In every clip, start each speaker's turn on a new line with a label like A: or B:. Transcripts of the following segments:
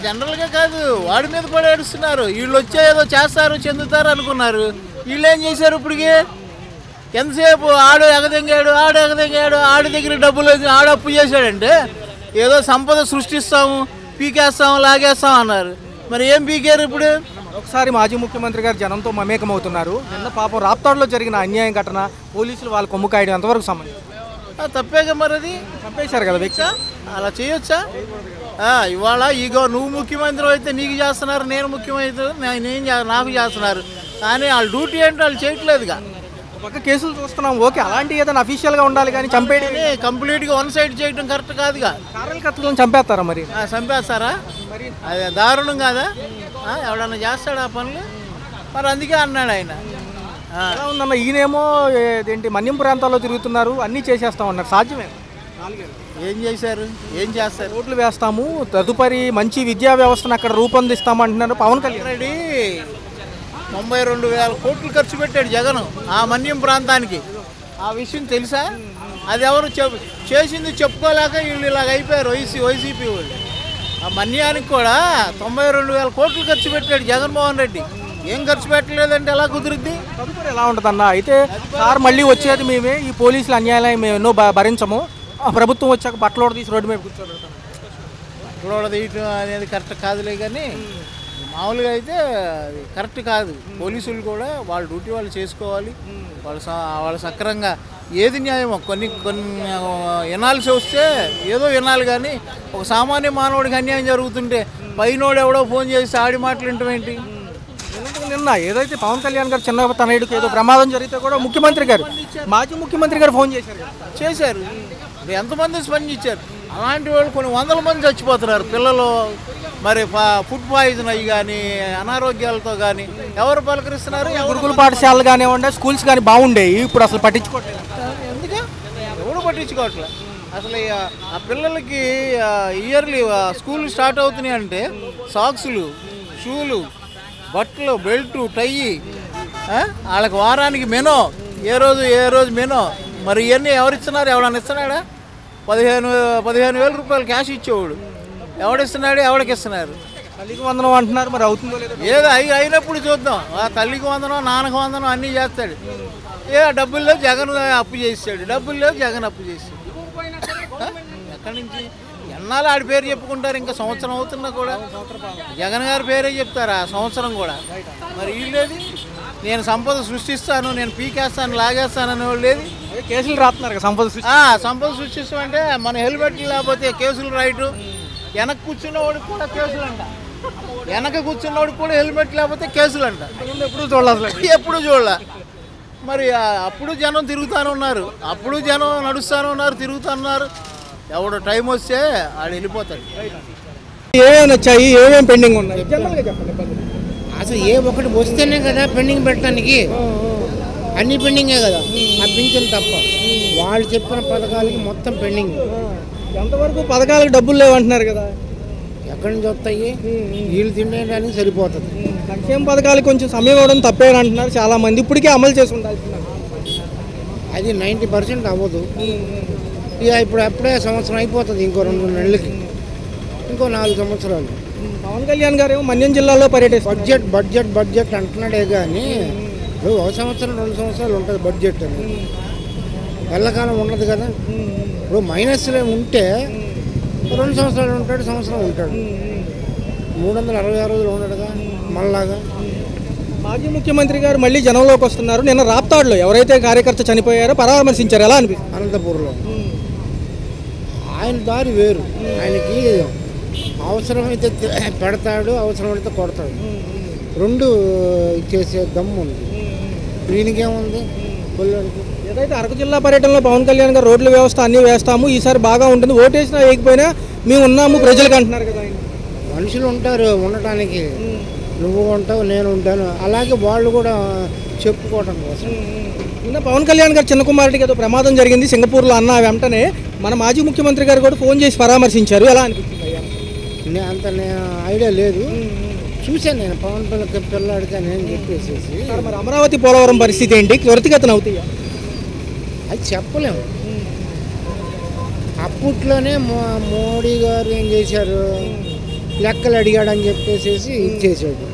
A: జనరల్గా కాదు, వాడి మీద కూడా ఏడుస్తున్నారు. వీళ్ళు వచ్చే ఏదో చేస్తారు చెందుతారు అనుకున్నారు. వీళ్ళు ఏం చేశారు ఇప్పటికి? ఎంతసేపు ఆడు ఎగదెంగాడు, ఆడి దగ్గర డబ్బులు ఆడు అప్పు చేశాడంటే ఏదో సంపద సృష్టిస్తాము, పీకేస్తాము, లాగేస్తాం అన్నారు. మరి ఏం పీకారు ఇప్పుడు?
B: ఒకసారి మాజీ ముఖ్యమంత్రి గారు జనంతో మమేకమవుతున్నారు. నిన్న పాపం రాప్తాడులో జరిగిన అన్యాయం ఘటన, పోలీసులు వాళ్ళ కొమ్ము కాయడం ఎంతవరకు సంబంధించి?
A: తప్పేగా మరి, అది
B: చంపేశారు కదా వ్యక్తి.
A: అలా చేయొచ్చా? ఇవాళ ఇగో నువ్వు ముఖ్యమంత్రి అయితే నీకు చేస్తున్నారు, నేను ముఖ్యమంత్రి నాకు చేస్తున్నారు. కానీ వాళ్ళ డ్యూటీ ఏంటో వాళ్ళు చేయట్లేదుగా.
B: ఒక కేసులు చూస్తున్నాం, ఓకే, అలాంటి ఏదైనా అఫీషియల్గా ఉండాలి కానీ చంపేయడం
A: కంప్లీట్గా వన్ సైడ్ చేయడం కరెక్ట్ కాదుగా.
B: కార్యకర్తలను చంపేస్తారా మరి?
A: చంపేస్తారా? అది దారుణం కాదా? ఎవడన్నా చేస్తాడు ఆ పనులు? మరి అందుకే అన్నాడు ఆయన.
B: ఎలా ఉందన్న, ఈయనేమో ఏంటి మన్యం ప్రాంతాల్లో తిరుగుతున్నారు, అన్నీ చేసేస్తాం అన్నారు. సాధ్యమే?
A: ఏం చేశారు, ఏం చేస్తారు?
B: రోడ్లు వేస్తాము, తదుపరి మంచి విద్యా వ్యవస్థను అక్కడ రూపొందిస్తాము అంటున్నారు పవన్ కళ్యాణ్.
A: రెడ్డి 92,000 కోట్లు ఖర్చు పెట్టాడు జగన్ ఆ మన్యం ప్రాంతానికి. ఆ విషయం తెలుసా? అది ఎవరు చేసింది చెప్పుకోలేక వీళ్ళు ఇలాగ అయిపోయారు వైసీపీ వాళ్ళు. ఆ మన్యానికి కూడా 92,000 కోట్లు ఖర్చు పెట్టాడు జగన్మోహన్ రెడ్డి. ఏం ఖర్చు పెట్టలేదంటే ఎలా కుదురుద్ది?
B: తదుపరి ఎలా ఉంటుందన్న? అయితే సార్ మళ్ళీ వచ్చేది మేమే, ఈ పోలీసుల అన్యాయం మేము ఎన్నో భరించము, ప్రభుత్వం వచ్చాక బట్టలు తీసి రోడ్డు మీద కూర్చోబెడతాం.
A: బట్టలు తీయటం అనేది కరెక్ట్ కాదులే, కానీ మామూలుగా అయితే అది కరెక్ట్ కాదు. పోలీసులు కూడా వాళ్ళ డ్యూటీ వాళ్ళు చేసుకోవాలి. వాళ్ళు సక్రంగా ఏది న్యాయమో కొన్ని వినాల్సి వస్తే ఏదో వినాలి. కానీ ఒక సామాన్య మానవుడికి అన్యాయం జరుగుతుంటే పైనోడు ఎవడో ఫోన్ చేసి ఆడి మాటలు వింటాం ఏంటి?
B: నిన్న ఏదైతే పవన్ కళ్యాణ్ గారు చిన్న తనయుడికి ఏదో ప్రమాదం జరిగితే కూడా ముఖ్యమంత్రి గారు, మాజీ ముఖ్యమంత్రి గారు ఫోన్ చేశారు.
A: ఎంతమంది స్పందించారు? అలాంటి వాళ్ళు కొన్ని వందల మంది చచ్చిపోతున్నారు పిల్లలు. మరి ఫుడ్ పాయిజన్ అయ్యి కానీ అనారోగ్యాలతో కానీ ఎవరు పలకరిస్తున్నారు?
B: గురుకుల పాఠశాలలు కానివ్వండి, స్కూల్స్ కానీ బాగుండేవి, ఇప్పుడు అసలు పట్టించుకోవట్లేదు.
A: ఎందుకు ఎవరు పట్టించుకోవట్లేదు? అసలు ఆ పిల్లలకి ఇయర్లీ స్కూల్ స్టార్ట్ అవుతున్నాయి అంటే సాక్సులు, షూలు, బట్టలు, బెల్టు, టై, వాళ్ళకి వారానికి మెనో, ఏ రోజు మెనో. మరి ఇవన్నీ ఎవరిస్తున్నారు? ఎవడన్నా ఇస్తున్నాడా? 15,000 రూపాయలు క్యాష్ ఇచ్చేవాడు ఎవడిస్తున్నాడు? ఎవడికి ఇస్తున్నారు?
B: తల్లికి వందనం అంటున్నారు, మరి అవుతుందో లేదో.
A: ఏదో అయినప్పుడు చూద్దాం. తల్లికి వందనం, నాన్నకు వందనం అన్నీ చేస్తాడు. డబ్బుల్లో జగన్ అప్పు చేసాడు, డబ్బుల్లో జగన్ అప్పు చేసాడు. ఎక్కడి నుంచి ఎన్నాళ్ళు ఆడి పేరు చెప్పుకుంటారు? ఇంకా సంవత్సరం అవుతున్నా కూడా జగన్ గారి పేరే చెప్తారు ఆ సంవత్సరం కూడా. మరి వీళ్ళేది నేను సంపద సృష్టిస్తాను, నేను పీకేస్తాను, లాగేస్తాను అనేవాళ్ళు లేదు.
B: కేసులు రాస్తున్నారు
A: సంపద సృష్టిస్తామంటే మన హెల్మెట్లు లేకపోతే కేసులు రైటు. వెనక కూర్చున్నవాడికి కూడా కేసులు అంట, వెనక కూర్చున్నవాడికి కూడా హెల్మెట్ లేకపోతే కేసులు అంట. ఎప్పుడు చూడాల. మరి అప్పుడు జనం తిరుగుతానే ఉన్నారు, అప్పుడు జనం నడుస్తూనే ఉన్నారు, తిరుగుతున్నారు. ఎవడు టైం వస్తే ఆడు వెళ్ళిపోతాడు.
B: ఏమేమి వచ్చాయి, ఏమేమి పెండింగ్ ఉన్నాయి?
C: అసలు ఏ ఒకటి వస్తేనే కదా పెండింగ్ పెట్టడానికి, అన్ని పెండింగే కదా. ఆ పింఛన్ తప్ప వాళ్ళు చెప్పిన పథకాలకి మొత్తం పెండింగ్.
B: ఎంతవరకు పథకాలకు డబ్బులు లేవంటున్నారు కదా,
C: ఎక్కడి నుంచి వస్తాయి? వీళ్ళు తినడానికి సరిపోతుంది.
B: సంక్షేమ పథకాలకు కొంచెం సమయం ఇవ్వడం తప్పేని అంటున్నారు చాలా మంది. ఇప్పటికే అమలు చేసి ఉండాల్సింది.
C: అది 90% అవ్వదు. ఇక ఇప్పుడు అప్పుడే సంవత్సరం అయిపోతుంది, ఇంకో 2 నెలలకి, ఇంకో 4 సంవత్సరాలు.
B: పవన్ కళ్యాణ్ గారు ఏమో మన్యం జిల్లాలో పర్యటిస్తారు.
C: బడ్జెట్ అంటున్నాడే కానీ ఇప్పుడు 1 సంవత్సరం 2 సంవత్సరాలు ఉంటుంది బడ్జెట్ అని, ఎల్లకాలం ఉండదు కదా. ఇప్పుడు మైనస్లో ఉంటే 2 సంవత్సరాలు ఉంటాడు, సంవత్సరం ఉంటాడు, 366 రోజులు ఉండడుగా మళ్ళాగా.
B: మాజీ ముఖ్యమంత్రి గారు మళ్ళీ జనంలోకి వస్తున్నారు. నిన్న రాప్తాడులో ఎవరైతే కార్యకర్త చనిపోయారో పరామర్శించారు. ఎలా అనిపిస్తుంది?
C: అనంతపూర్లో ఆయన దారి వేరు. ఆయనకి అవసరమైతే పెడతాడు, అవసరమైతే కొడతాడు, 2 చేసే దమ్ము ఉంది. దీనికేముంది?
B: ఏదైతే అరకు జిల్లా పర్యటనలో పవన్ కళ్యాణ్ గారు రోడ్ల వ్యవస్థ అన్నీ వేస్తాము, ఈసారి బాగా ఉంటుంది, ఓటేసినా వేయకపోయినా మేము ఉన్నాము ప్రజలకు అంటున్నారు కదా. ఆయన
C: మనుషులు ఉంటారు ఉండటానికి, నువ్వు ఉంటావు నేను ఉంటాను, అలాగే వాళ్ళు కూడా చెప్పుకోవడం కోసం.
B: నిన్న పవన్ కళ్యాణ్ గారు చిన్న కుమారుడికి ఏదో ప్రమాదం జరిగింది సింగపూర్లో అన్న వెంటనే మన మాజీ ముఖ్యమంత్రి గారు కూడా ఫోన్ చేసి పరామర్శించారు. ఎలా అనిపిస్తుంది?
C: అంత ఐడియా లేదు, చూశాను నేను పవన్ పిల్లాడికి అని చెప్పేసి.
B: మరి అమరావతి పోలవరం పరిస్థితి ఏంటి? త్వరితగతిన అవుతాయి?
C: అది చెప్పలేము. అప్పట్లోనే మోడీ గారు ఏం చేశారు, లెక్కలు అడిగాడని చెప్పేసి ఇచ్చేసాడు.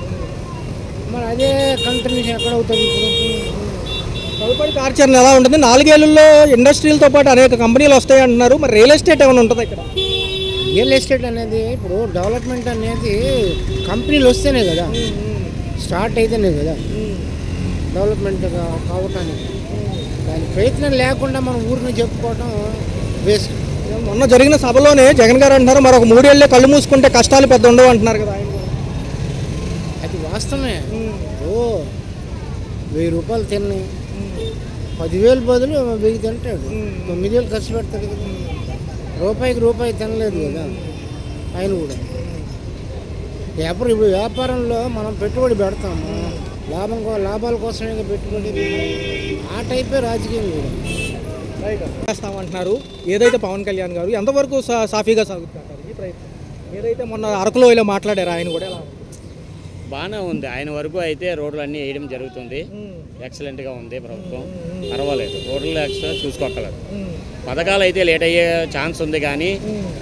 C: మరి అదే కంటిన్యూషన్ ఎక్కడ అవుతుంది ఇప్పుడు?
B: తదుపరి కార్యాచరణ ఎలా ఉంటుంది? 4 ఏళ్లలో ఇండస్ట్రీలతో పాటు అనేక కంపెనీలు వస్తాయి అంటున్నారు. మరి రియల్ ఎస్టేట్ ఏమైనా ఉంటుంది ఇక్కడ?
C: రియల్ ఎస్టేట్ అనేది ఇప్పుడు డెవలప్మెంట్ అనేది కంపెనీలు వస్తేనే కదా స్టార్ట్ అయితేనే కదా డెవలప్మెంట్ కావటానికి. దాని ప్రయత్నం లేకుండా మనం ఊరిని చెప్పుకోవటం వేస్ట్.
B: మొన్న జరిగిన సభలోనే జగన్ గారు అంటున్నారు మరొక 3 ఏళ్ళే కళ్ళు మూసుకుంటే కష్టాలు పెద్ద ఉండవు అంటున్నారు కదా ఆయన.
C: అది వాస్తవమే. ఓ 1000 రూపాయలు తిని 10,000 బదులు 1000 తింటాడు, 9,000 ఖర్చు పెడతాడు కదా. రూపాయికి రూపాయి తినలేదు కదా ఆయన కూడా. ఇప్పుడు వ్యాపారంలో మనం పెట్టుబడి పెడతాము లాభాల కోసమే పెట్టుబడి. ఆ టైపే రాజకీయం కూడా
B: చేస్తామంటున్నారు. ఏదైతే పవన్ కళ్యాణ్ గారు ఎంతవరకు సాఫీగా సాగుతున్నారు ఈ ప్రయత్నం? ఏదైతే మొన్న అరకులో ఇలా మాట్లాడారు ఆయన కూడా ఎలా ఉంది?
D: బాగానే ఉంది. ఆయన వరకు అయితే రోడ్లు అన్నీ వేయడం జరుగుతుంది. ఎక్సలెంట్గా ఉంది ప్రభుత్వం, పర్వాలేదు. రోడ్లు యాక్చువల్గా చూసుకోక్కర్లేదు. పథకాలు అయితే లేట్ అయ్యే ఛాన్స్ ఉంది కానీ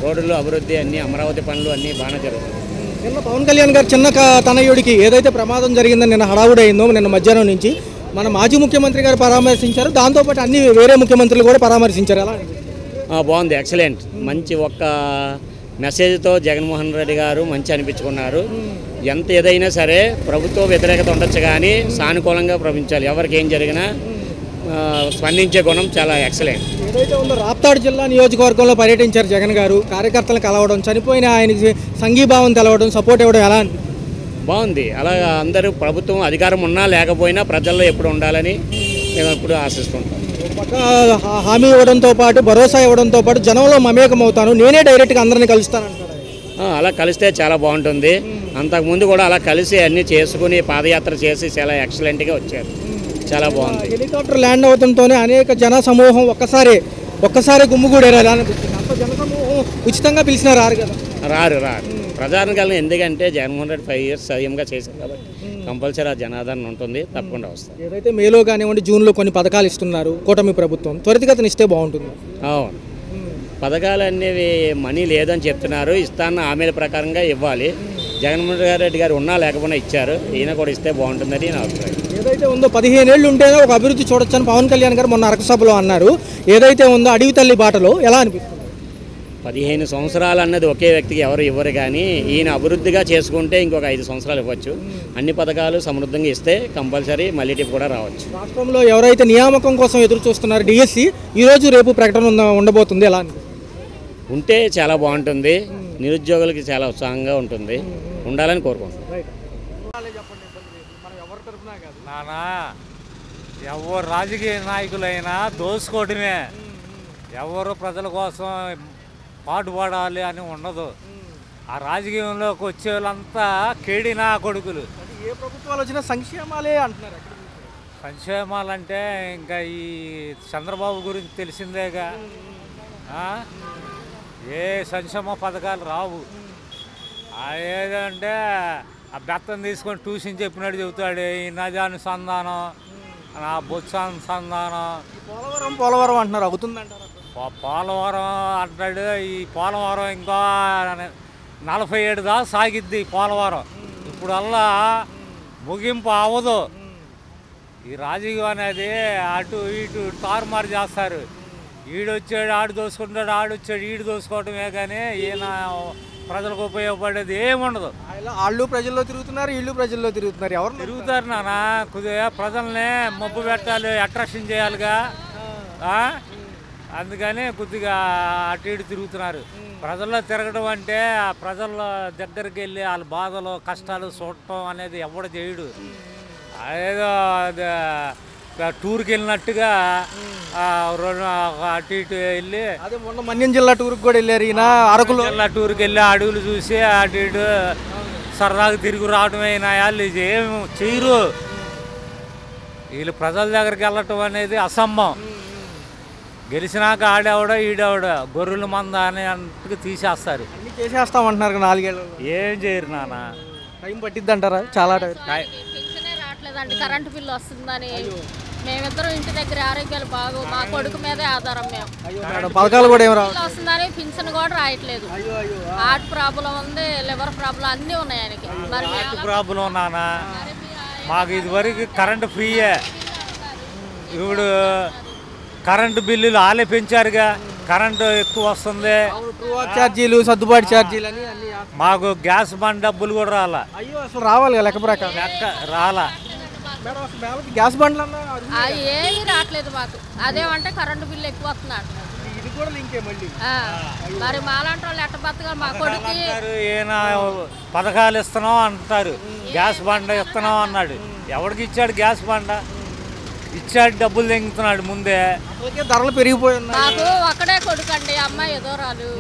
D: రోడ్లు అభివృద్ధి అన్నీ అమరావతి పనులు అన్నీ బాగానే జరుగుతుంది.
B: నిన్న పవన్ కళ్యాణ్ గారు చిన్న తనయుడికి ఏదైతే ప్రమాదం జరిగిందని నిన్న హడావుడి అయిందో నిన్న మధ్యాహ్నం నుంచి మన మాజీ ముఖ్యమంత్రి గారు పరామర్శించారు. దాంతోపాటు అన్ని వేరే ముఖ్యమంత్రులు కూడా పరామర్శించారు. ఎలా
D: బాగుంది, ఎక్సలెంట్. మంచి ఒక్క మెసేజ్తో జగన్మోహన్ రెడ్డి గారు మంచి అనిపించుకున్నారు. ఎంత ఏదైనా సరే ప్రభుత్వ వ్యతిరేకత ఉండొచ్చు కానీ సానుకూలంగా ప్రవహించాలి. ఎవరికి ఏం జరిగినా స్పందించే గుణం చాలా ఎక్సలెంట్.
B: ఏదైతే ఉందో రాప్తాడు జిల్లా నియోజకవర్గంలో పర్యటించారు జగన్ గారు. కార్యకర్తలు కలవడం, చనిపోయిన ఆయనకి సంఘీభావం తెలవడం, సపోర్ట్ ఇవ్వడం ఎలా అనిపిస్తుంది?
D: బాగుంది. అలా అందరూ ప్రభుత్వం అధికారం ఉన్నా లేకపోయినా ప్రజల్లో ఎప్పుడు ఉండాలని మేము ఎప్పుడు ఆశిస్తుంటాం.
B: పక్క హామీ ఇవ్వడంతో పాటు భరోసా ఇవ్వడంతో పాటు జనంలో మమేకం అవుతాను, నేనే డైరెక్ట్గా అందరినీ కలుస్తాను అంటారు.
D: అలా కలిస్తే చాలా బాగుంటుంది. అంతకుముందు కూడా అలా కలిసి అన్నీ చేసుకుని పాదయాత్ర చేసి చాలా ఎక్సలెంట్గా వచ్చారు. చాలా బాగుంది.
B: హెలికాప్టర్ ల్యాండ్ అవడంతోనే అనేక జన సమూహం ఒక్కసారి గుమ్ముగూడారు. ఎలా అనిపిస్తుంది? అంత జన సమూహం ఉచితంగా పిలిచినా రారు కదా.
D: రారు ప్రజానికాలను. ఎందుకంటే జగన్మోహన్ రెడ్డి 5 years సీఎంగా చేశారు కాబట్టి కంపల్సరీ ఆ జనాదరణ ఉంటుంది, తప్పకుండా వస్తారు.
B: ఏదైతే మేలో కానివ్వండి జూన్లో కొన్ని పథకాలు ఇస్తున్నారు కూటమి ప్రభుత్వం, త్వరితగతిన ఇస్తే బాగుంటుంది.
D: అవును, పథకాలు అనేవి మనీ లేదని చెప్తున్నారు. ఇస్తాన్న హామీల ప్రకారంగా ఇవ్వాలి. జగన్మోహన్ రెడ్డి గారు ఉన్నా లేకపోయినా ఇచ్చారు. ఈయన కూడా ఇస్తే బాగుంటుందని నా అభిప్రాయం.
B: ఏదైతే ఉందో 15 ఏళ్ళు ఉంటేనే ఒక అభివృద్ధి చూడొచ్చని పవన్ కళ్యాణ్ గారు మొన్న అరకు సభలో అన్నారు. ఏదైతే ఉందో అడవి తల్లి బాటలో ఎలా అనిపిస్తుంది?
D: 15 సంవత్సరాలు అన్నది ఒకే వ్యక్తికి ఎవరు ఇవ్వరు కానీ ఈయన అభివృద్ధిగా చేసుకుంటే ఇంకొక 5 సంవత్సరాలు ఇవ్వచ్చు. అన్ని పథకాలు సమృద్ధంగా ఇస్తే కంపల్సరీ మళ్ళీ టిప్ కూడా రావచ్చు.
B: రాష్ట్రంలో ఎవరైతే నియామకం కోసం ఎదురు చూస్తున్నారు డిఎస్సి, ఈరోజు రేపు ప్రకటన ఉండబోతుంది. ఎలా అనిపిస్తుంది?
D: ఉంటే చాలా బాగుంటుంది. నిరుద్యోగులకి చాలా ఉత్సాహంగా ఉంటుంది. ఉండాలని కోరుకుంటున్నాను.
E: నానా ఎవరు రాజకీయ నాయకులైనా దోసుకోవడమే. ఎవరు ప్రజల కోసం పాటుపడాలి అని ఉండదు. ఆ రాజకీయంలోకి వచ్చే వాళ్ళంతా కేడినా కొడుకులు.
B: ఏ ప్రభుత్వాలు వచ్చినా సంక్షేమాలే అంటున్నారు.
E: సంక్షేమాలంటే ఇంకా ఈ చంద్రబాబు గురించి తెలిసిందేగా. ఏ సంక్షేమ పథకాలు రావు. ఏదంటే ఆ బెత్తం తీసుకొని ట్యూషన్ చెప్పినట్టు చెబుతాడు. ఈ నజానుసంధానం, నా బొత్స అనుసంధానం.
B: పోలవరం అంటున్నారు, అవుతుందంటారు.
E: పోలవరం అంటాడు. ఈ పోలవరం ఇంకా 47 దాకా సాగిద్ది పోలవరం. ఇప్పుడల్లా ముగింపు అవ్వదు. ఈ రాజకీయం అనేది అటు ఇటు తారుమారు చేస్తారు. ఈడొచ్చాడు ఆడు దోసుకుంటాడు, ఆడొచ్చాడు ఈడు దోసుకోవటమే కానీ ఈయన ప్రజలకు ఉపయోగపడేది ఏముండదు.
B: వాళ్ళు ప్రజల్లో తిరుగుతున్నారు, వీళ్ళు ప్రజల్లో తిరుగుతున్నారు. ఎవరు
E: తిరుగుతారు నాన్న? కొద్దిగా ప్రజల్ని మబ్బు పెట్టాలి, అట్రాక్షన్ చేయాలిగా. అందుకని కొద్దిగా అటు ఇటు తిరుగుతున్నారు. ప్రజల్లో తిరగడం అంటే ఆ ప్రజల దగ్గరికి వెళ్ళి వాళ్ళ బాధలు కష్టాలు చూడటం అనేది ఎవడు చేయడు. ఏదో టూర్కి వెళ్ళినట్టుగా అటు ఇటు వెళ్ళి,
B: అదే మొన్న మన్యం జిల్లా టూర్కి కూడా వెళ్ళారు ఈయన. అరకులో
E: జిల్లా టూర్కి వెళ్ళి అడవులు చూసి అటు ఇటు సరదాగా తిరిగి రావడమైనా వాళ్ళు ఏమి చేయరు. వీళ్ళు ప్రజల దగ్గరికి వెళ్ళటం అనేది అసంభవం. గెలిచినాక ఆడేవాడో ఈడేవాడో గొర్రెల మంద అని అంటూ తీసేస్తారు.
B: అన్నీ చేసేస్తామంటున్నారు 4 ఏళ్ళు.
E: ఏం చేయరు నాన్న.
B: టైం పట్టిద్ది అంటారా? చాలా
F: రావట్లేదండి. కరెంటు బిల్లు వస్తుందని మేమిద్దరం ఇంటి దగ్గర ఆరోగ్యాలు బాగు మా కొడుకు మీదే ఆధారం మేము.
B: పథకాలు కూడా ఏం రావు
F: వస్తుందని పింఛన్ కూడా రాయట్లేదు. హార్ట్ ప్రాబ్లం ఉంది, లివర్ ప్రాబ్లం అన్నీ ఉన్నాయి ఆయనకి. మరి
E: ప్రాబ్లం నానా మాకు ఇదివరకు కరెంటు ఫ్రీయే, ఇప్పుడు కరెంటు బిల్లులు ఆలే పెంచారుగా, కరెంటు ఎక్కువ వస్తుంది,
B: ఛార్జీలు సర్దుబాటు ఛార్జీలు అని
E: మాకు గ్యాస్ బండ్ డబ్బులు కూడా రాలా.
B: అయ్యో అసలు రావాలి కదా లెక్క ప్రకారం.
E: రాలా
B: గ్యాస్ బండ్లు
F: ఏమీ రావట్లేదు మాకు. అదేమంటే కరెంటు బిల్లు ఎక్కువ వస్తున్నాడు.
B: ఇది కూడా లింకే మళ్ళీ.
F: మరి మాలాంటి వాళ్ళు ఎట్ట బతకాలి? మా కొడుకు
E: ఈయన పథకాలు ఇస్తున్నాం అంటారు, గ్యాస్ బండ ఇస్తున్నాం అన్నాడు. ఎవరికి ఇచ్చాడు గ్యాస్ బండ? ఇచ్చాడు, డబ్బులు తెంగుతున్నాడు ముందే.
B: ధరలు పెరిగిపోయి ఉన్నాయి.
F: మాకు ఒక్కడే కొడుకు అండి, అమ్మాయి ఎదోరాలు.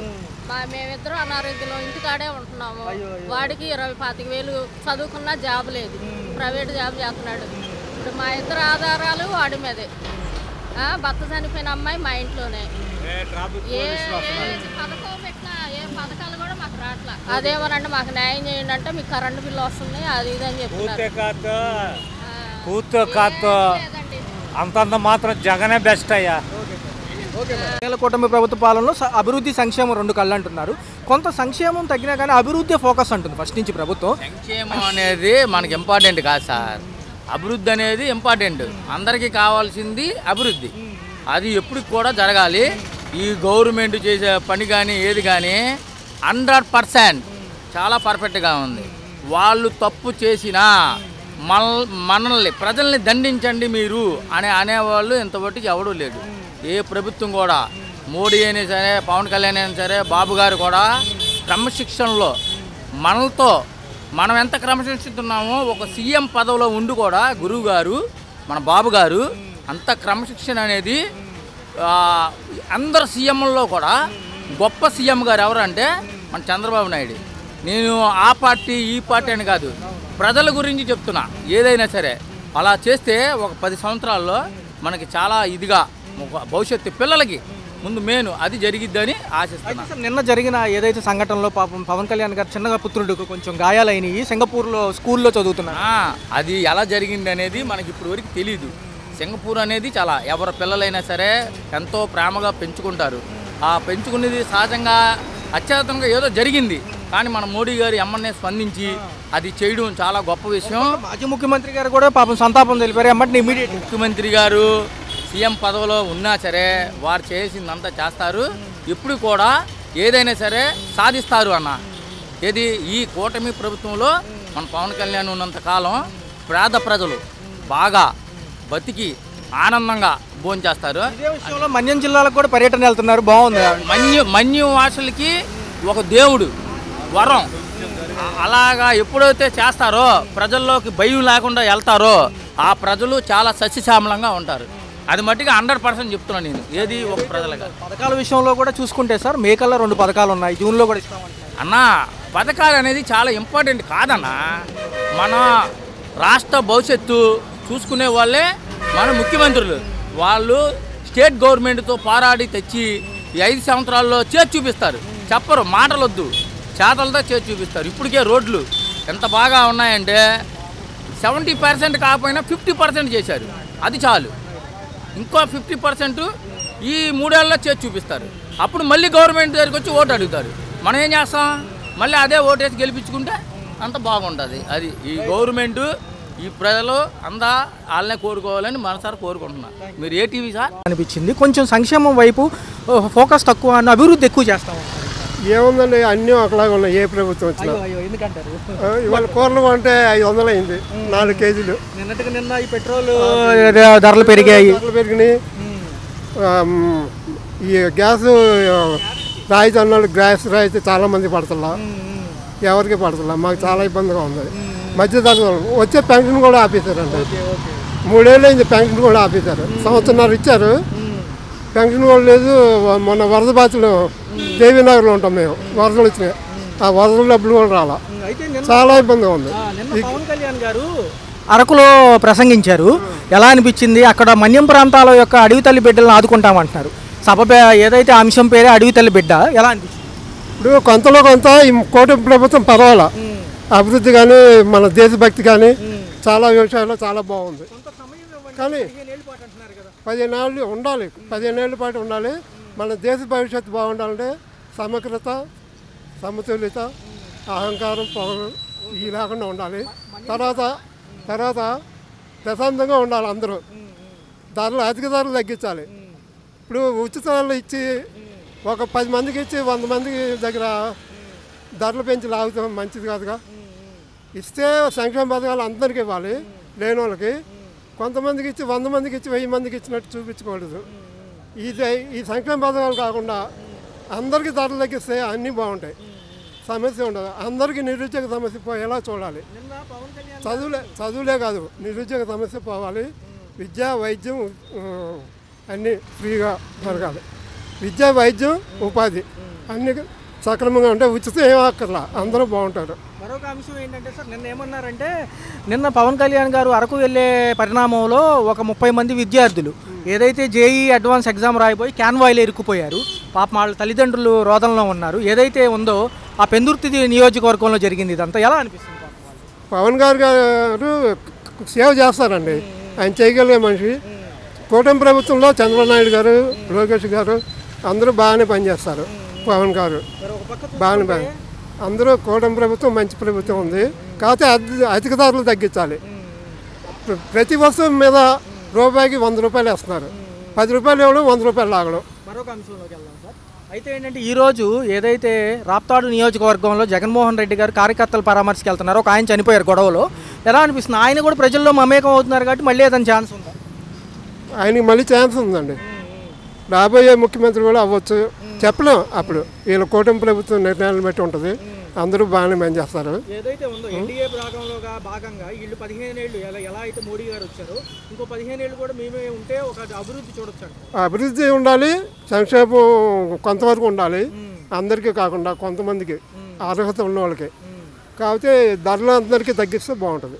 F: మేమిద్దరం అనారోగ్యంలో ఇంటికాడే ఉంటున్నాము. వాడికి 20-25 చదువుకున్నా జాబ్ లేదు, ప్రైవేట్ జాబ్ చేస్తున్నాడు. ఇప్పుడు మా ఇద్దరు ఆధారాలు వాడి మీదే. భర్త చనిపోయిన అమ్మాయి మా ఇంట్లోనే. ఏ పథకం పెట్టినా ఏ పథకాలు కూడా మాకు రావట్లా. అదేమోనంటే మాకు న్యాయం చేయండి అంటే మీకు కరెంటు బిల్లు వస్తుంది అది ఇది అని చెప్తున్నారు.
E: పూర్తి కాదు అంతంత మాత్రం జగనే బెస్ట్ అయ్యా.
B: కూటమి ప్రభుత్వ పాలనలో అభివృద్ధి సంక్షేమం రెండు కళ్ళు అంటున్నారు. కొంత సంక్షేమం తగ్గినా కానీ అభివృద్ధి ఫోకస్ అంటుంది ఫస్ట్ నుంచి ప్రభుత్వం.
G: సంక్షేమం అనేది మనకి ఇంపార్టెంట్ కాదు సార్, అభివృద్ధి అనేది ఇంపార్టెంట్. అందరికీ కావాల్సింది అభివృద్ధి, అది ఎప్పుడు కూడా జరగాలి. ఈ గవర్నమెంట్ చేసే పని కానీ ఏది కానీ 100% చాలా పర్ఫెక్ట్గా ఉంది. వాళ్ళు తప్పు చేసినా మనల్ని ప్రజల్ని దండించండి మీరు అనేవాళ్ళు ఇంతవరకు ఎవడూ లేడు. ఏ ప్రభుత్వం కూడా, మోడీ అయినా సరే, పవన్ కళ్యాణ్ అయినా సరే, బాబు గారు కూడా క్రమశిక్షణలో మనలతో మనం ఎంత క్రమశిక్షిస్తున్నామో ఒక సీఎం పదవిలో ఉండి కూడా గురువు గారు మన బాబు గారు అంత క్రమశిక్షణ అనేది అందరు సీఎంలలో కూడా గొప్ప సీఎం గారు ఎవరంటే మన చంద్రబాబు నాయుడు. నేను ఆ పార్టీ ఈ పార్టీ అని కాదు, ప్రజల గురించి చెప్తున్నా. ఏదైనా సరే అలా చేస్తే ఒక 10 సంవత్సరాల్లో మనకి చాలా ఇదిగా భవిష్యత్తు పిల్లలకి ముందు మేను అది జరిగిద్దని ఆశిస్తున్నాను.
B: నిన్న జరిగిన ఏదైతే సంఘటనలో పాపం పవన్ కళ్యాణ్ గారు చిన్నగా పుత్రుడికి కొంచెం గాయాలైనవి సింగపూర్లో స్కూల్లో చదువుతున్నారు.
G: అది ఎలా జరిగింది అనేది మనకి ఇప్పుడు వరకు తెలీదు. సింగపూర్ అనేది చాలా ఎవరి పిల్లలైనా సరే ఎంతో ప్రేమగా పెంచుకుంటారు. ఆ పెంచుకునేది సహజంగా అత్యవసరంగా ఏదో జరిగింది, కానీ మన మోడీ గారు ఎమ్మనే స్పందించి అది చేయడం చాలా గొప్ప విషయం.
B: మాజీ ముఖ్యమంత్రి గారు కూడా పాపం సంతాపం తెలిపారు. ఎమ్మటి ఇమీడియట్
G: ముఖ్యమంత్రి గారు సీఎం పదవిలో ఉన్నా సరే వారు చేసిందంతా చేస్తారు. ఇప్పుడు కూడా ఏదైనా సరే సాధిస్తారు అన్న. ఏది ఈ కూటమి ప్రభుత్వంలో మన పవన్ కళ్యాణ్ ఉన్నంతకాలం పేద ప్రజలు బాగా బతికి ఆనందంగా భోంచేస్తారు.
B: ఇదే విషయంలో మన్యం జిల్లాలకు కూడా పర్యటన వెళ్తున్నారు, బాగుంది.
G: మన్యం వాసులకి ఒక దేవుడు వరం. అలాగా ఎప్పుడైతే చేస్తారో ప్రజల్లోకి భయం లేకుండా వెళ్తారో ఆ ప్రజలు చాలా సస్యశ్యామలంగా ఉంటారు. అది మట్టిగా 100% చెప్తున్నాను నేను. ఏది ఒక ప్రజలుగా
B: పథకాల విషయంలో కూడా చూసుకుంటే సార్ మేకల్లో 2 పథకాలు ఉన్నాయి, జూన్లో కూడా ఇస్తామంటారు
G: అన్న. పథకాలు అనేది చాలా ఇంపార్టెంట్ కాదన్నా. మన రాష్ట్ర భవిష్యత్తు చూసుకునే వాళ్ళే మన ముఖ్యమంత్రులు. వాళ్ళు స్టేట్ గవర్నమెంట్తో పోరాడి తెచ్చి ఈ 5 సంవత్సరాల్లో చేసి చూపిస్తారు. చెప్పరు, మాటలొద్దు, చేతలతో చేసి చూపిస్తారు. ఇప్పటికే రోడ్లు ఎంత బాగా ఉన్నాయంటే 70% కాకపోయినా 50% చేశారు, అది చాలు. ఇంకో 50% ఈ 3 ఏళ్ళలో చేసి చూపిస్తారు. అప్పుడు మళ్ళీ గవర్నమెంట్ దగ్గరికి వచ్చి ఓటు అడుగుతారు. మనం ఏం చేస్తాం? మళ్ళీ అదే ఓటేసి గెలిపించుకుంటే అంత బాగుంటుంది. అది ఈ గవర్నమెంటు ఈ ప్రజలు అందా వాళ్ళనే కోరుకోవాలని మనసారి కోరుకుంటున్నారు. మీరు ఏ టీవీ సార్
B: అనిపించింది. కొంచెం సంక్షేమం వైపు ఫోకస్ తక్కువ, అభివృద్ధి ఎక్కువ చేస్తాము.
C: ఏముందండి, అన్నీ ఒకలాగా ఉన్నాయి ఏ ప్రభుత్వం వచ్చినా.
B: ఎందుకంటారు?
C: ఇవాళ కూరలు అంటే 500 అయింది 4 కేజీలు.
B: నిన్న ఈ పెట్రోల్ ధరలు పెరిగాయి.
C: పెరిగినాయి. ఈ గ్యాస్ రాయితీ అన్నాడు, గ్యాస్ రాయితీ చాలామంది పడుతున్నా, ఎవరికి పడుతున్నా. మాకు చాలా ఇబ్బందిగా ఉంది. మధ్య తరగతి వచ్చే పెన్షన్ కూడా ఆపేశారండి. 3 ఏళ్ళు అయింది పెన్షన్ కూడా ఆపేశారు. 1.5 సంవత్సరం ఇచ్చారు, పెన్షన్ కూడా లేదు. మొన్న వరద బాధితులు దేవీనగర్లో ఉంటాం మేము, వరదలు వచ్చినాయి, ఆ వరదల డబ్బులు కూడా రాలా. చాలా ఇబ్బందిగా ఉంది.
B: పవన్ కళ్యాణ్ గారు అరకులో ప్రసంగించారు, ఎలా అనిపించింది? అక్కడ మన్యం ప్రాంతాల యొక్క అడవి తల్లి బిడ్డలను ఆదుకుంటామంటున్నారు. సభ ఏదైతే అంశం పేరే అడవి తల్లి బిడ్డ, ఎలా అనిపించింది?
C: ఇప్పుడు కొంతలో కొంత ఈ కూటమి ప్రభుత్వం పర్వాలా, అభివృద్ధి కానీ మన దేశభక్తి కానీ చాలా విషయాల్లో చాలా బాగుంది.
H: కానీ 15 ఏళ్ళు ఉండాలి, 15 ఏళ్ళ పాటు ఉండాలి. మన దేశ భవిష్యత్తు బాగుండాలంటే సమగ్రత, సమతుల్యత, అహంకారం, పొగరు ఇవి లేకుండా ఉండాలి. తర్వాత ప్రశాంతంగా ఉండాలి అందరూ. ధరలు అధిక ధరలు తగ్గించాలి. ఇప్పుడు ఉచితాలు ఇచ్చి ఒక 10 మందికి ఇచ్చి 100 మంది దగ్గర ధరలు పెంచి లాగుతాం మంచిది కాదుగా. ఇస్తే సంక్షేమ పథకాలు అందరికీ ఇవ్వాలి, లేని వాళ్ళకి. కొంతమందికి ఇచ్చి 100 మందికి ఇచ్చి 1000 మందికి ఇచ్చినట్టు చూపించకూడదు. ఈ సంక్షేమ పథకాలు కాకుండా అందరికీ ధరలు తగ్గిస్తే అన్నీ బాగుంటాయి, సమస్య ఉండదు. అందరికీ నిరుద్యోగ సమస్య పోయేలా చూడాలి. చదువులే కాదు, నిరుద్యోగ సమస్య పోవాలి. విద్య, వైద్యం అన్నీ ఫ్రీగా జరగాలి. విద్య, వైద్యం, ఉపాధి అన్నీ సక్రమంగా ఉంటే ఉచితం ఏం అక్కర్లా, అందరూ బాగుంటారు.
B: మరొక అంశం ఏంటంటే సార్, నిన్న ఏమన్నారంటే నిన్న పవన్ కళ్యాణ్ గారు అరకు వెళ్ళే పరిణామంలో ఒక 30 మంది విద్యార్థులు ఏదైతే జేఈ అడ్వాన్స్ ఎగ్జామ్ రాయిపోయి క్యాన్వాయిలో ఇరుక్కుపోయారు. పాపం వాళ్ళ తల్లిదండ్రులు రోదనలో ఉన్నారు. ఏదైతే ఉందో ఆ పెందుర్తి నియోజకవర్గంలో జరిగింది. ఇదంతా ఎలా అనిపిస్తుంది?
H: పవన్ గారు సేవ చేస్తారండి, ఆయన చేయగలిగే మనిషి. కూటమి ప్రభుత్వంలో చంద్రబాబు నాయుడు గారు, లోకేష్ గారు అందరూ బాగానే పనిచేస్తారు. పవన్ గారు బాగానే అందరూ కూటమి ప్రభుత్వం మంచి ప్రభుత్వం ఉంది. కాకపోతే అధిక ధరలు తగ్గించాలి. ప్రతి వస్తువు మీద రూపాయికి 100 రూపాయలు వేస్తున్నారు. 10 రూపాయలు ఇవ్వడం, 100 రూపాయలు లాగడం.
B: మరొక అంశంలోకి వెళ్దాం సార్. అయితే ఏంటంటే ఈరోజు ఏదైతే రాప్తాడు నియోజకవర్గంలో జగన్మోహన్ రెడ్డి గారు కార్యకర్తల పరామర్శకి వెళ్తున్నారు, ఒక ఆయన చనిపోయారు గొడవలో. ఎలా అనిపిస్తుంది? ఆయన కూడా ప్రజల్లో మమేకం అవుతున్నారు కాబట్టి మళ్ళీ అతని ఛాన్స్ ఉందా?
H: ఆయనకి మళ్ళీ ఛాన్స్ ఉందండి. రాబోయే ముఖ్యమంత్రి కూడా అవ్వచ్చు, చెప్పలేం. అప్పుడు వీళ్ళ కూటమి ప్రభుత్వం నిర్ణయాలను బట్టి ఉంటుంది. అందరూ బాగానే పనిచేస్తారు.
B: ఏదైతే ఉందో ఎన్డీఏ భాగంగా వీళ్ళు 15 ఏళ్ళు ఎలా అయితే మోడీ గారు వచ్చారో ఇంకో 15 ఏళ్ళు కూడా మేమే ఉంటే ఒక అభివృద్ధి చూడొచ్చు.
H: అభివృద్ధి ఉండాలి, సంక్షేమం కొంతవరకు ఉండాలి. అందరికీ కాకుండా కొంతమందికి అర్హత ఉన్న వాళ్ళకి. కాకపోతే ధరలు అందరికీ తగ్గిస్తే బాగుంటుంది.